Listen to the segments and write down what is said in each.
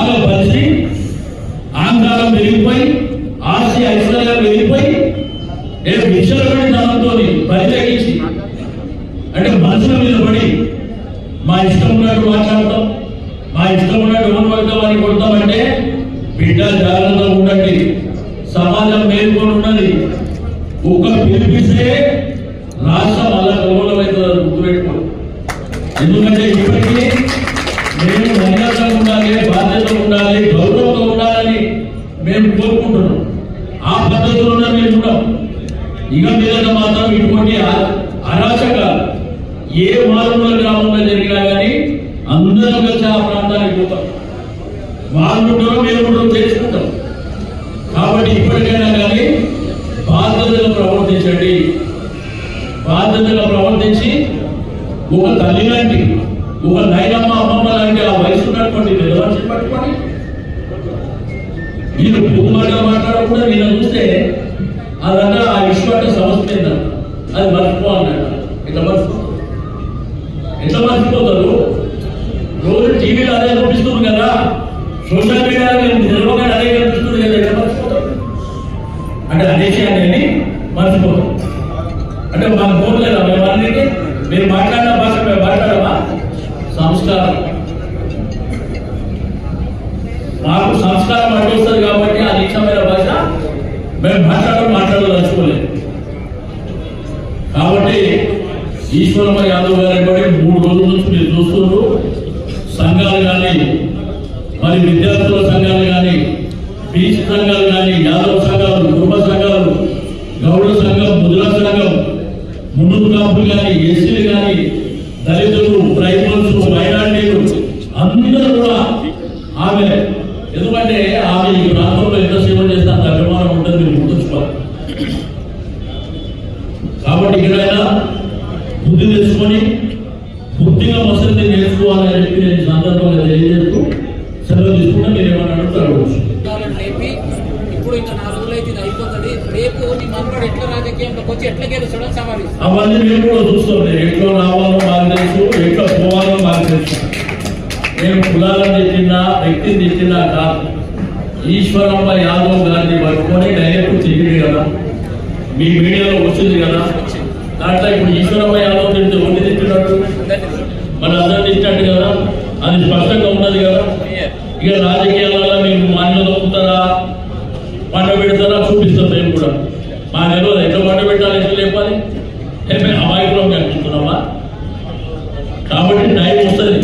బాగా పరిచి ఆంధ్రాలో పెరిగిపోయి ఆస్తి ఐశ్వర్యాలు పెరిగిపోయి నేను విషయపడి దానంతో పరితగించి అంటే మనసుల మీద పడి మా ఇష్టం ఉన్నట్టు మాట్లాడతాం, మా ఇష్టం ఉన్నట్టు ఎవరు పడతాం అని కొడతామంటే బిడ్డ జాగ్రత్తగా ఉండండి. సమాజం మేల్కొని ఉన్నది. ఒక్క పిలిపిస్తే రాష్ట్రం అలా గౌరవమవుతుంది గుర్తుపెట్టుకో. ఎందుకంటే ఇప్పటికీ మేము మర్యాదగా ఉండాలి, బాధ్యత ఉండాలి, గౌరవంగా ఉండాలని మేము కోరుకుంటున్నాం. ఆ పద్ధతిలోనే మేము కూడా ఇక మీద మాత్రం ఇటువంటి అరాచకాలు ఏ మారుమూల గ్రామంలో జరిగినా కానీ అందరం కలిసి ఆ ప్రాంతానికి పోతాం. వాళ్ళు మేము చేసుకుంటాం. కాబట్టి ఇప్పటికైనా కానీ బాధ్యతగా ప్రవర్తించండి. బాధ్యతగా ప్రవర్తించి ఒక తల్లి లాంటి, ఒక నాయనమ్మ అమ్మమ్మ లాంటి ఆ వయసు ఉన్నటువంటి నిర్వహణ పట్టుకొని మీరు పూమాటగా మాట్లాడకుండా నేను చూస్తే అదంతా ఆ విశ్వాస సమస్య అది మర్చిపోవాలన్నట్టు. ఎట్లా మర్చిపోతారు? రోజు టీవీలో అదే చూపిస్తుంది కదా, సోషల్ మీడియాలో నిలవగా అదే కనిపిస్తుంది కదా, ఎట్లా మర్చిపోతారు? అంటే అనేసాన్ని మర్చిపోతాం. అంటే మాకు పోతలేదా మేము అన్నింటి? మీరు మాట్లాడిన భాష మేము మాట్లాడమా? సంస్కారం మాకు సంస్కారం అడ్డు వస్తుంది కాబట్టి ఆ నిక్షమైన భాష మేము మాట్లాడదలుచుకోలేదు. కాబట్టి ఈశ్వరమ్మ యాదవ్ గారి 3 రోజుల నుంచి మీరు చూస్తున్నారు. సంఘాలు కానీ, మరి విద్యార్థుల సంఘాలు కానీ, బీసీ సంఘాలు కానీ, యాదవ సంఘాలు, కుటుంబ సంఘాలు, గౌడ సంఘం, ముద్రా సంఘం, ముందు కాపులు కానీ, ఎస్సీలు కానీ, దళితులు, ట్రైబల్స్, మైనార్టీలు అందరూ కూడా ఆమె, ఎందుకంటే ఆమె ఈ ప్రాంతంలో ఎంత సేవ చేస్తే అంత అభిమానం ఉంటుంది, మీరు గుర్తుంచుకోవాలి. కాబట్టి ఇక్కడైనా బుద్ధి తెచ్చుకొని బుద్ధిగా మసలి నేర్చుకోవాలని చెప్పి నేను సందర్భంగా తెలియజేస్తూ సెలవు తీసుకుంటే మీరు ఏమన్నా అడుగుతారు. ఇప్పుడు ఇంకా 4 రోజులైతే ఇది అయిపోతుంది. రేపు నీ మనవాడు ఎట్లా రాజకీయంలోకి వచ్చి ఎట్లా గెలుస్తాడో సవాల్ అవన్నీ మేము కూడా చూస్తాం. ఎట్లా రావాలో మాకు తెలుసు, ఎట్లా పోవాలో మాకు తెలుసు. మేము కులాలను తెచ్చినా, వ్యక్తిని తెచ్చినా కాదు. ఈశ్వరమ్మ యాదవ్ గారిని పట్టుకొని డైరెక్ట్ తిరిగింది కదా, మీ మీడియాలో వచ్చింది కదా. దాంట్లో ఇప్పుడు ఈశ్వరమ్మ యాదవ్ తింటే ఒంటి తిట్టినట్టు మన అందరు తిట్టినట్టు కదా, అది స్పష్టంగా ఉన్నది కదా. ఇక రాజకీయాలలో మేము మాన్య దొక్కుతారా, పంట పెడతారా చూపిస్తాం. మేము కూడా మా నెలలో ఎట్లా పంట పెట్టాలి, ఎట్లా లేపాలి, మేము అమాయకులం కనిపిస్తున్నామా? కాబట్టి టైం వస్తుంది.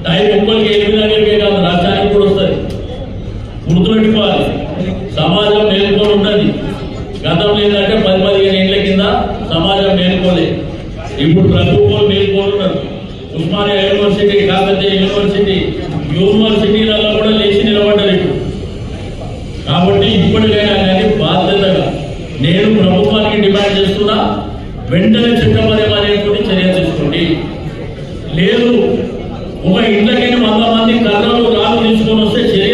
టైం ఒక్కరికి 8 గంటలకే కాదు, రాష్ట్రానికి కూడా వస్తుంది. గుర్తుపెట్టుకోవాలి. సమాజం మేలుకొని ఉన్నది. గతంలో ఏంటంటే 10-15 ఏళ్ల కింద సమాజం మేలుకోలేదు. ఇప్పుడు ప్రతి ఒక్కరు మేలుకోనున్నారు. ఉస్మానియా యూనివర్సిటీ, కాకతీయ యూనివర్సిటీలలో కూడా లేచి నిలబడ్డారు. కాబట్టి ఇప్పటికైనా కానీ బాధ్యతగా నేను ప్రభుత్వానికి డిమాండ్ చేస్తున్నా, వెంటనే చట్టపరమైన చర్య తీసుకోండి. లేదు ఒక ఇంట్లోకి 100 మంది కర్రలు రాళ్ళు తీసుకొని వస్తే చర్య